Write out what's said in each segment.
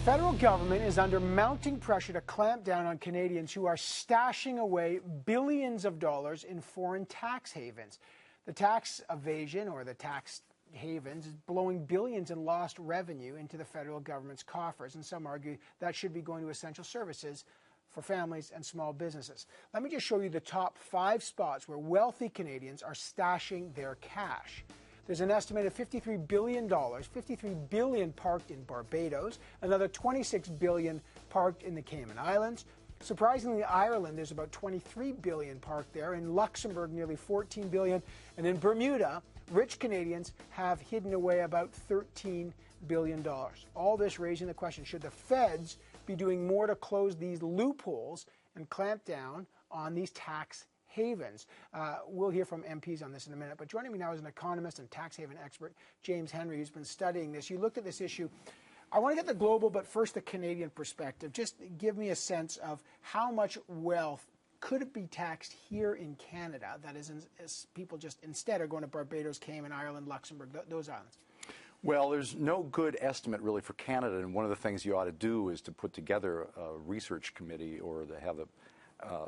federal government is under mounting pressure to clamp down on Canadians who are stashing away billions of dollars in foreign tax havens. The tax evasion, or the tax havens, is blowing billions in lost revenue into the federal government's coffers, and some argue that should be going to essential services for families and small businesses. Let me just show you the top 5 spots where wealthy Canadians are stashing their cash. There's an estimated $53 billion, $53 billion parked in Barbados, another $26 billion parked in the Cayman Islands. Surprisingly, Ireland, there's about $23 billion parked there. In Luxembourg, nearly $14 billion. And in Bermuda, rich Canadians have hidden away about $13 billion. All this raising the question, should the feds be doing more to close these loopholes and clamp down on these tax havens? We'll hear from MPs on this in a minute, but joining me now is an economist and tax haven expert, James Henry, who's been studying this. You looked at this issue. I want to get the global, but first the Canadian perspective. Just give me a sense of how much wealth could it be taxed here in Canada that is people just instead are going to Barbados, Cayman, Ireland, Luxembourg, those islands? Well, there's no good estimate really for Canada, and one of the things you ought to do is to put together a research committee or to have a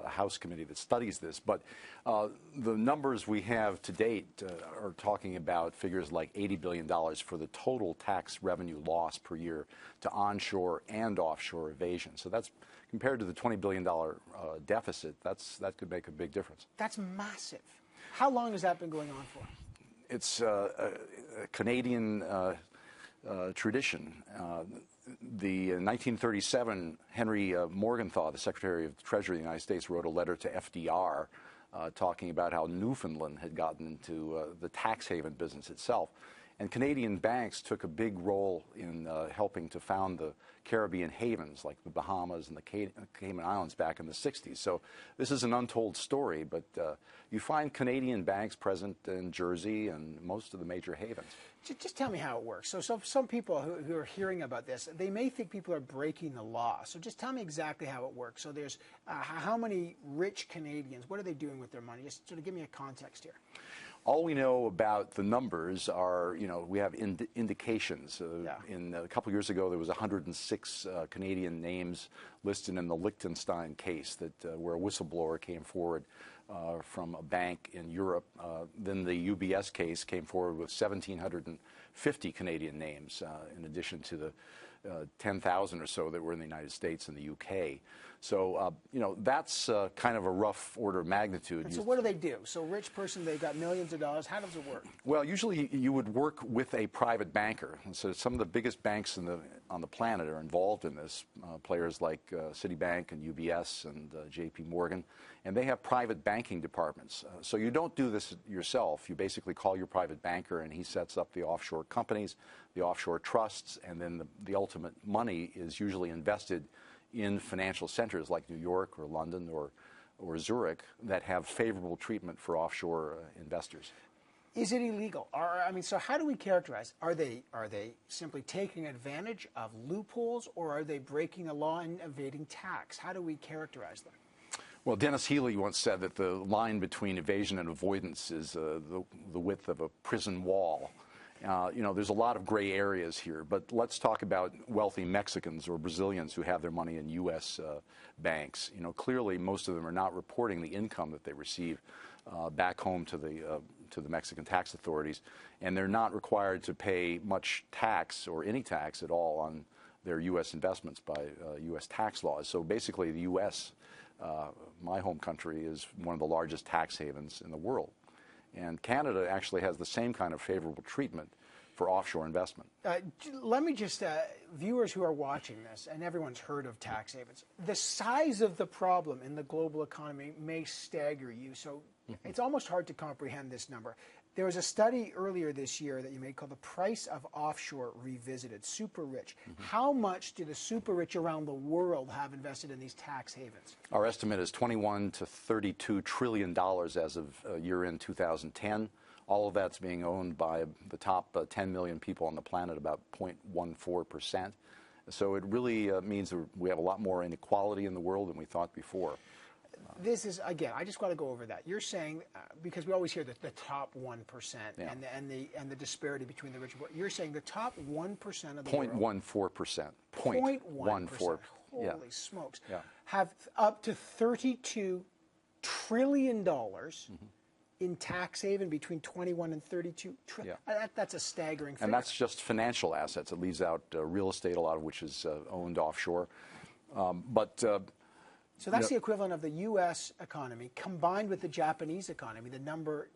House committee that studies this. But the numbers we have to date are talking about figures like $80 billion for the total tax revenue loss per year to onshore and offshore evasion. So that's compared to the $20 billion deficit, that could make a big difference. That's massive. How long has that been going on for? It's a Canadian tradition. In 1937, Henry Morgenthau, the Secretary of the Treasury of the United States, wrote a letter to FDR talking about how Newfoundland had gotten into the tax haven business itself. And Canadian banks took a big role in helping to found the Caribbean havens like the Bahamas and the Cayman Islands back in the 60s. So this is an untold story, but you find Canadian banks present in Jersey and most of the major havens. Just tell me how it works. So some people who are hearing about this, they may think people are breaking the law. So just tell me exactly how it works. So there's how many rich Canadians, what are they doing with their money? Just sort of give me a context here. All we know about the numbers are, we have indications. In a couple years ago, there was 106 Canadian names listed in the Liechtenstein case where a whistleblower came forward from a bank in Europe. Then the UBS case came forward with 1,750 Canadian names, in addition to the 10,000 or so that were in the United States and the UK. So, that's kind of a rough order of magnitude. And so what do they do? So rich person, they've got millions of dollars. How does it work? Well, usually you would work with a private banker. And so some of the biggest banks on the planet are involved in this, players like Citibank and UBS and JP Morgan. And they have private banking departments. So you don't do this yourself. You basically call your private banker and he sets up the offshore companies, the offshore trusts, and then the ultimate money is usually invested in financial centers like New York or London or Zurich that have favorable treatment for offshore investors. Is it illegal? So how do we characterize? Are they simply taking advantage of loopholes, or are they breaking the law and evading tax? How do we characterize them? Well, Dennis Healy once said that the line between evasion and avoidance is the width of a prison wall. There's a lot of gray areas here, but let's talk about wealthy Mexicans or Brazilians who have their money in U.S. banks. Clearly most of them are not reporting the income that they receive back home to the Mexican tax authorities, and they're not required to pay much tax or any tax at all on their U.S. investments by U.S. tax laws. So basically the U.S., my home country, is one of the largest tax havens in the world. And Canada actually has the same kind of favorable treatment for offshore investment. Let me just, viewers who are watching this, and everyone's heard of tax havens, the size of the problem in the global economy may stagger you. So it's almost hard to comprehend this number. There was a study earlier this year that you made called The Price of Offshore Revisited, super rich. How much do the super rich around the world have invested in these tax havens? Our estimate is $21 to $32 trillion as of year-end 2010. All of that's being owned by the top 10 million people on the planet, about 0.14%. So it really means that we have a lot more inequality in the world than we thought before. This is, again, I just got to go over that. You're saying, because we always hear that the top 1% and the disparity between the rich and poor. You're saying the top 1% of the world. 0.14%. 0.14%. Holy Yeah. smokes. Yeah. Have up to $32 trillion in tax haven between 21 and 32 trillion. Yeah. That's a staggering figure. And that's just financial assets. It leaves out real estate, a lot of which is owned offshore. So that's the equivalent of the U.S. economy combined with the Japanese economy, the number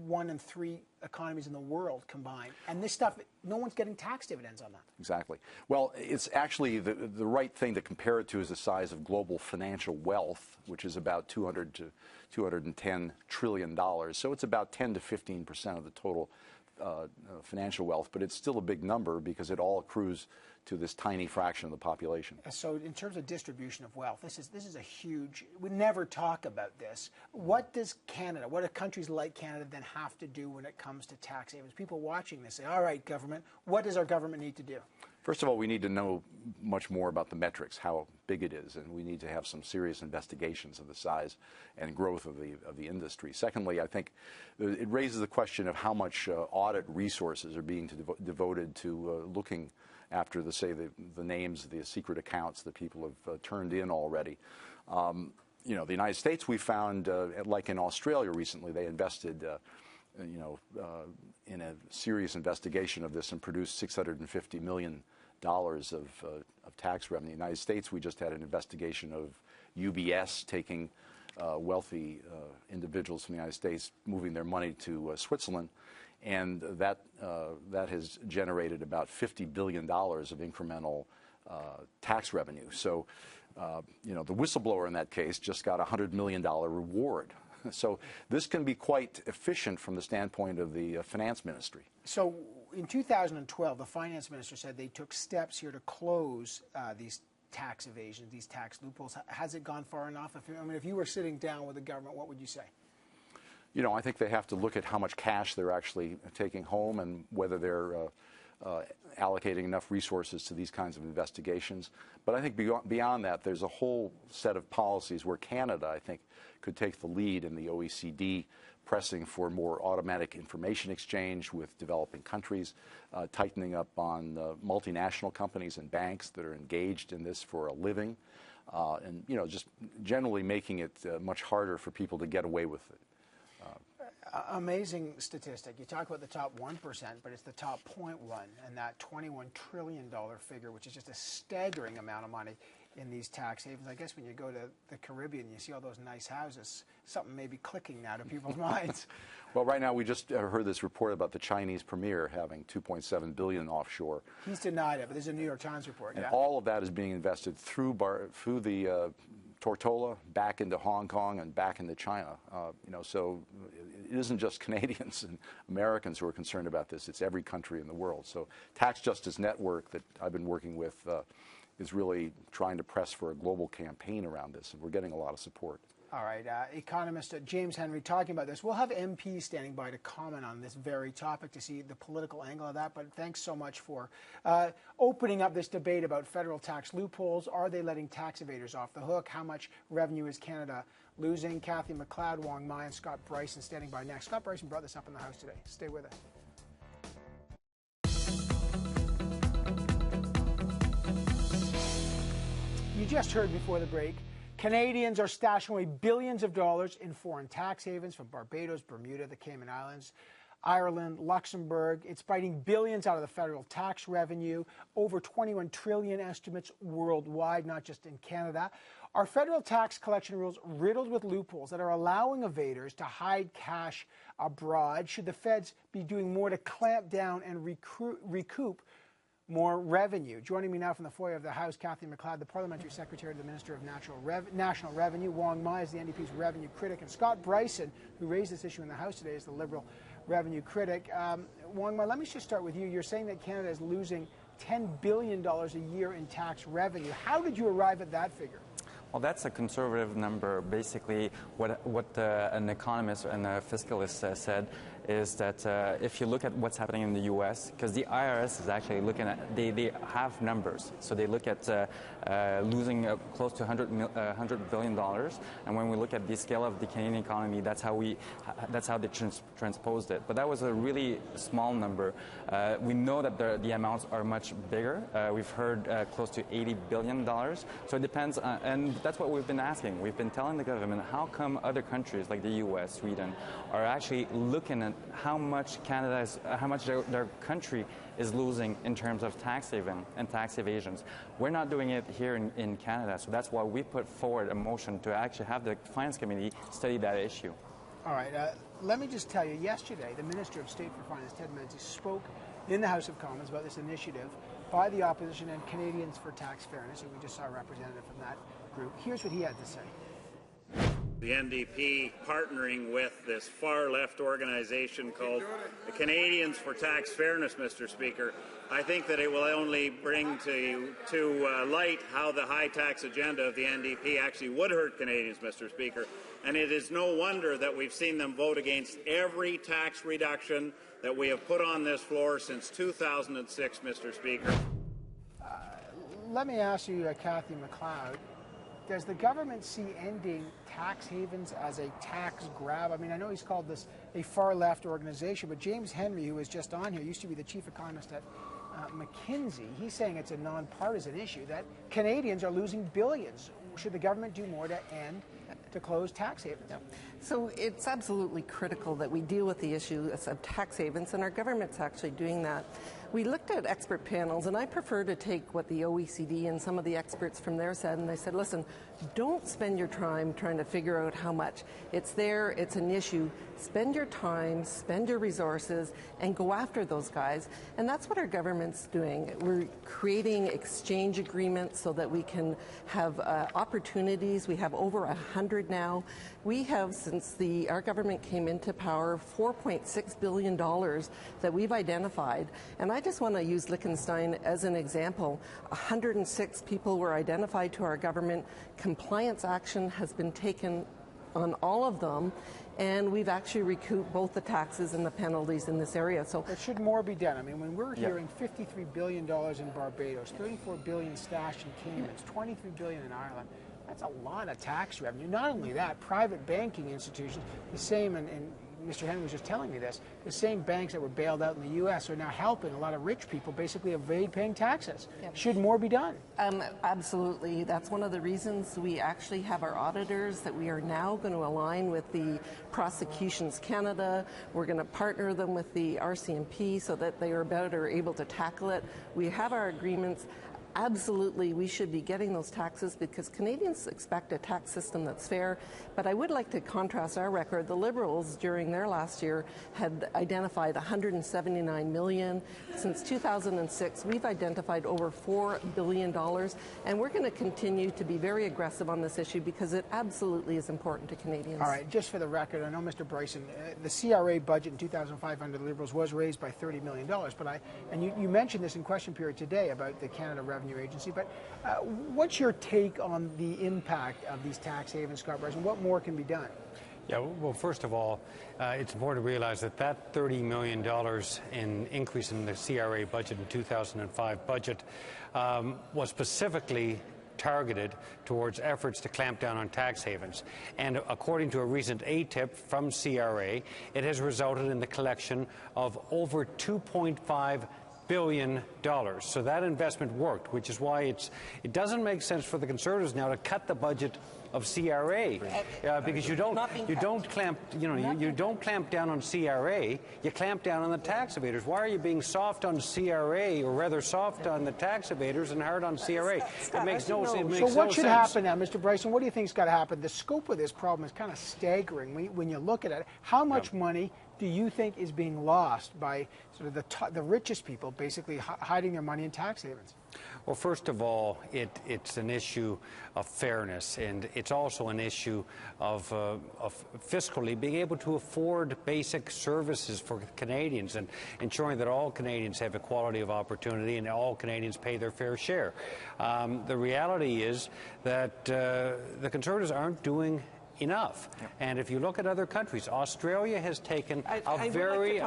1 and 3 economies in the world combined. And this stuff, no one's getting tax dividends on that. Exactly. Well, it's actually the right thing to compare it to is the size of global financial wealth, which is about $200 to $210 trillion. So it's about 10 to 15% of the total financial wealth, but it's still a big number because it all accrues to this tiny fraction of the population. So in terms of distribution of wealth, this is a huge, we never talk about this. What does Canada, what do countries like Canada then have to do when it comes to tax havens? People watching this say, all right, government, what does our government need to do? First of all, we need to know much more about the metrics, how big it is, and we need to have some serious investigations of the size and growth of the industry. Secondly, I think it raises the question of how much audit resources are being devoted to looking after the names of the secret accounts that people have turned in already. The United States, we found, like in Australia recently, they invested in a serious investigation of this and produced $650 million of tax revenue. In the United States, we just had an investigation of UBS taking wealthy individuals from the United States, moving their money to Switzerland, and that has generated about $50 billion of incremental tax revenue. So, the whistleblower in that case just got a $100 million reward. So this can be quite efficient from the standpoint of the finance ministry. So in 2012, the finance minister said they took steps here to close these tax evasions, these tax loopholes. Has it gone far enough? If you were sitting down with the government, what would you say? I think they have to look at how much cash they're actually taking home and whether they're allocating enough resources to these kinds of investigations. But I think beyond that, there's a whole set of policies where Canada, I think, could take the lead in the OECD, pressing for more automatic information exchange with developing countries, tightening up on multinational companies and banks that are engaged in this for a living, and just generally making it much harder for people to get away with it. Amazing statistic. You talk about the top 1%, but it's the top 0.1, and that $21 trillion figure, which is just a staggering amount of money in these tax havens. I guess when you go to the Caribbean, you see all those nice houses, something may be clicking now to people's minds. Well, right now we just heard this report about the Chinese premier having $2.7 billion offshore. He's denied it, but there's a New York Times report. And all of that is being invested through the Tortola, back into Hong Kong and back into China. So it isn't just Canadians and Americans who are concerned about this. It's every country in the world. So Tax Justice Network that I've been working with is really trying to press for a global campaign around this, and we're getting a lot of support. All right. Economist James Henry talking about this. We'll have MPs standing by to comment on this very topic to see the political angle of that, but thanks so much for opening up this debate about federal tax loopholes. Are they letting tax evaders off the hook? How much revenue is Canada losing? Kathy McLeod, Hoang Mai, and Scott Bryson standing by next. Scott Bryson brought this up in the House today. Stay with us. You just heard before the break, Canadians are stashing away billions of dollars in foreign tax havens from Barbados, Bermuda, the Cayman Islands, Ireland, Luxembourg. It's biting billions out of the federal tax revenue, over 21 trillion estimates worldwide, not just in Canada. Are federal tax collection rules riddled with loopholes that are allowing evaders to hide cash abroad? Should the feds be doing more to clamp down and recoup more revenue? Joining me now from the foyer of the House, Kathy McLeod, the Parliamentary Secretary to the Minister of National Revenue. Hoang Mai is the NDP's revenue critic. And Scott Bryson, who raised this issue in the House today, is the Liberal revenue critic. Hoang Mai, let me just start with you. You're saying that Canada is losing $10 billion a year in tax revenue. How did you arrive at that figure? Well, that's a conservative number. Basically, what an economist and a fiscalist said is that if you look at what's happening in the U.S., because the IRS is actually looking at, they have numbers. So they look at losing close to $100 billion. And when we look at the scale of the Canadian economy, that's how they transposed it. But that was a really small number. We know that the amounts are much bigger. We've heard close to $80 billion. So it depends, and that's what we've been asking. We've been telling the government, how come other countries like the U.S., Sweden, are actually looking at how much their country is losing in terms of tax haven and tax evasions. We're not doing it here in Canada, so that's why we put forward a motion to actually have the Finance Committee study that issue. All right. Let me just tell you, yesterday, the Minister of State for Finance, Ted Menzies, spoke in the House of Commons about this initiative by the opposition and Canadians for Tax Fairness, and we just saw a representative from that group. Here's what he had to say. The NDP partnering with this far-left organization called the Canadians for Tax Fairness, Mr. Speaker, I think that it will only bring to light how the high tax agenda of the NDP actually would hurt Canadians, Mr. Speaker. And it is no wonder that we've seen them vote against every tax reduction that we have put on this floor since 2006, Mr. Speaker. Let me ask you, Cathy McLeod, does the government see ending tax havens as a tax grab? I mean, I know he's called this a far-left organization, but James Henry, who was just on here, used to be the chief economist at McKinsey. He's saying it's a nonpartisan issue, that Canadians are losing billions. Should the government do more to close tax havens? Yeah. So it's absolutely critical that we deal with the issue of tax havens, and our government's actually doing that. We looked at expert panels, and I prefer to take what the OECD and some of the experts from there said, and they said, listen, don't spend your time trying to figure out how much. It's there, it's an issue. Spend your time, spend your resources, and go after those guys. And that's what our government's doing. We're creating exchange agreements so that we can have opportunities. We have over 100 now. We have, since our government came into power, $4.6 billion that we've identified. And I just want to use Liechtenstein as an example. 106 people were identified to our government. Compliance action has been taken on all of them, and we've actually recouped both the taxes and the penalties in this area. So there should more be done. I mean, when we're hearing $53 billion in Barbados, $34 billion stashed in Caymans, $23 billion in Ireland, that's a lot of tax revenue. Not only that, private banking institutions, the same, and Mr. Henry was just telling me this, the same banks that were bailed out in the U.S. are now helping a lot of rich people basically evade paying taxes. Yep. Should more be done? Absolutely. That's one of the reasons we actually have our auditors that we are now going to align with the Prosecutions Canada. We're going to partner them with the RCMP so that they are better able to tackle it. We have our agreements. Absolutely, we should be getting those taxes because Canadians expect a tax system that's fair. But I would like to contrast our record. The Liberals, during their last year, had identified $179 million. Since 2006, we've identified over $4 billion. And we're going to continue to be very aggressive on this issue because it absolutely is important to Canadians. All right, just for the record, I know Mr. Bryson, the CRA budget in 2005 under the Liberals was raised by $30 million. But you mentioned this in question period today about the Canada Revenue Agency, but what's your take on the impact of these tax havens, Scott Bryson? What more can be done? Yeah, well, first of all, it's important to realize that $30 million in increase in the CRA budget in 2005 budget was specifically targeted towards efforts to clamp down on tax havens. And according to a recent ATIP from CRA, it has resulted in the collection of over $2.5 billion. So that investment worked, which is why it doesn't make sense for the Conservatives now to cut the budget of CRA because you don't clamp down on CRA, you clamp down on the tax evaders. Why are you being soft on CRA, or rather soft on the tax evaders and hard on CRA? It makes no sense. So what should happen now, Mr. Bryson? What do you think has got to happen? The scope of this problem is kind of staggering when you look at it. How much money do you think is being lost by sort of the richest people basically hiding their money in tax havens? Well, first of all, it's an issue of fairness, and it's also an issue of fiscally being able to afford basic services for Canadians and ensuring that all Canadians have equality of opportunity and all Canadians pay their fair share. The reality is that the Conservatives aren't doing enough. Yep. And if you look at other countries, Australia has taken a very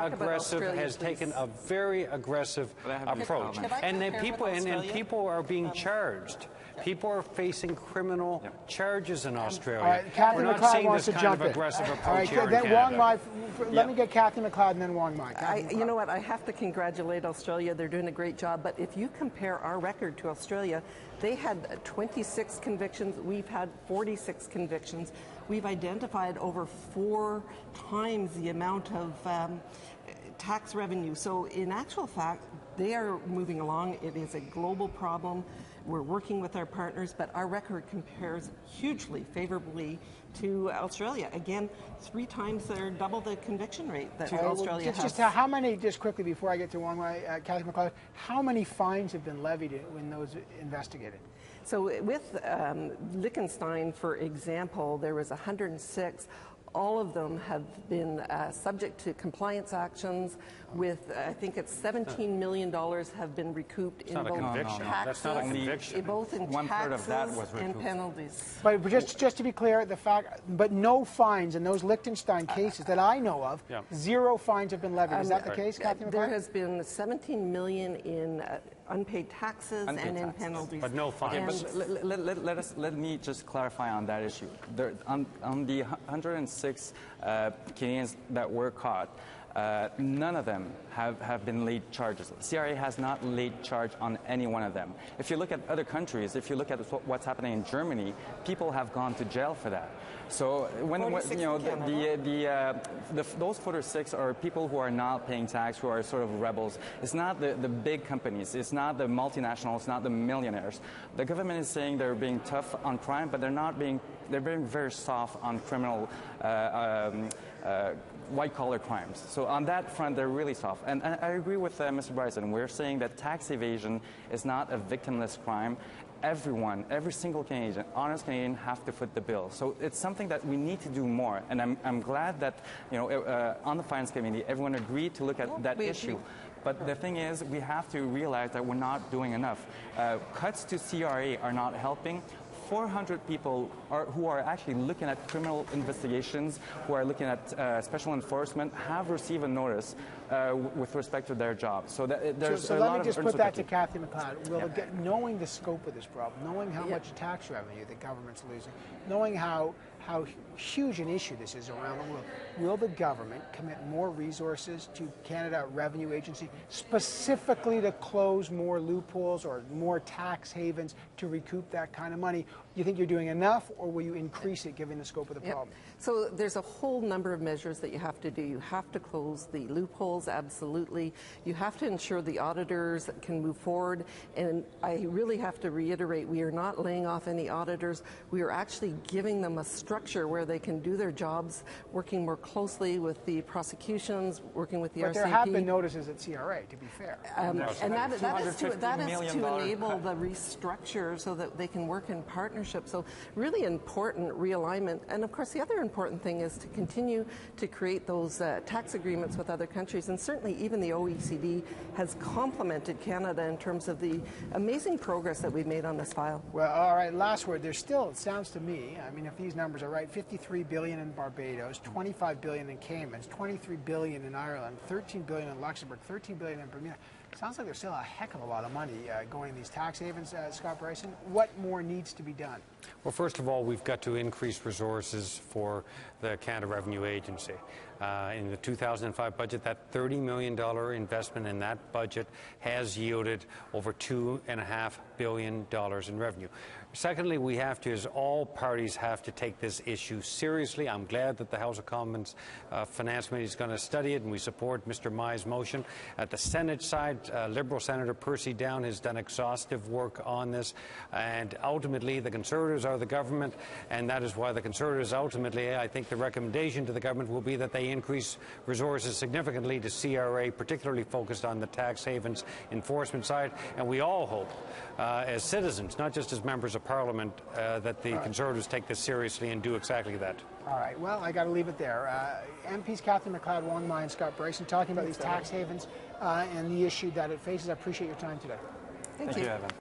aggressive approach, and people are being charged. People are facing criminal charges in Australia. All right, Kathy We're not McLeod seeing wants this to kind jump of in. aggressive All approach right, here in then Canada. Hoang Mai. Let me get Kathy McLeod and then Hoang Mai. You know what? I have to congratulate Australia. They're doing a great job. But if you compare our record to Australia, they had 26 convictions. We've had 46 convictions. We've identified over 4 times the amount of tax revenue. So in actual fact, they are moving along. It is a global problem. We're working with our partners, but our record compares hugely favorably to Australia. Again, 3 times or double the conviction rate that Australia has. Just how many, just quickly before I get to Hoang Mai, Kathy McLeod, how many fines have been levied when those investigated? So with Liechtenstein, for example, there was 106. All of them have been subject to compliance actions with, I think it's $17 million have been recouped in both taxes. That's not a conviction. Both in taxes and penalties. But just to be clear, the fact, but no fines in those Liechtenstein cases that I know of, 0 fines have been levied. Is that the case, Kathy McLeod? There has been $17 million in unpaid taxes and in penalties. But no fines. Let me just clarify on that issue. On the 106 Canadians that were caught, none of them have been laid charges. CRA has not laid charge on any one of them. If you look at other countries, if you look at what's happening in Germany, people have gone to jail for that. So when you know those 46 are people who are not paying tax, who are sort of rebels. It's not the big companies. It's not the multinationals. It's not the millionaires. The government is saying they're being tough on crime, but they're not being. They're being very soft on criminal. White-collar crimes. So on that front, they're really soft. And I agree with Mr. Bryson. We're saying that tax evasion is not a victimless crime. Everyone, every single Canadian, honest Canadian, have to foot the bill. So it's something that we need to do more. And I'm glad that on the Finance Committee, everyone agreed to look at that issue. But the thing is, we have to realize that we're not doing enough. Cuts to CRA are not helping. 400 people who are actually looking at criminal investigations, who are looking at special enforcement, have received a notice with respect to their job. So that there's a lot of let me just put that to uncertainty. Kathy McLeod. Knowing the scope of this problem, knowing how much tax revenue the government's losing, knowing how huge an issue this is around the world, will the government commit more resources to Canada Revenue Agency specifically to close more loopholes or more tax havens to recoup that kind of money? You think you're doing enough, or will you increase it given the scope of the problem? So there's a whole number of measures that you have to do. You have to close the loopholes, absolutely. You have to ensure the auditors can move forward. And I really have to reiterate, we are not laying off any auditors. We are actually giving them a structure where they can do their jobs, working more closely with the prosecutions, working with the RCMP. But there have been notices at CRA, to be fair. And that is to enable cut. the restructure so that they can work in partnership. So really important realignment. And of course, the other important thing is to continue to create those tax agreements with other countries. And certainly even the OECD has complimented Canada in terms of the amazing progress that we've made on this file. Well, all right, last word. There's still, it sounds to me, I mean, if these numbers are right, 53 billion in Barbados, 25 billion in Caymans, 23 billion in Ireland, 13 billion in Luxembourg, 13 billion in Bermuda. Sounds like there's still a heck of a lot of money going in these tax havens, Scott Bryson. What more needs to be done? Well, first of all, we've got to increase resources for the Canada Revenue Agency. In the 2005 budget, that $30 million investment in that budget has yielded over $2.5 billion in revenue. Secondly, we have to, as all parties, have to take this issue seriously. I'm glad that the House of Commons Finance Committee is going to study it, and we support Mr. Mai's motion. At the Senate side, Liberal Senator Percy Down has done exhaustive work on this, and ultimately the Conservatives are the government, and that is why the Conservatives ultimately, I think the recommendation to the government will be that they increase resources significantly to CRA, particularly focused on the tax havens enforcement side, and we all hope, as citizens, not just as members of Parliament, that the Conservatives take this seriously and do exactly that. All right, well, I got to leave it there. MPs Kathy McLeod, Hoang Mai, and Scott Bryson talking about these tax havens and the issue that it faces. I appreciate your time today. Thank you, Evan.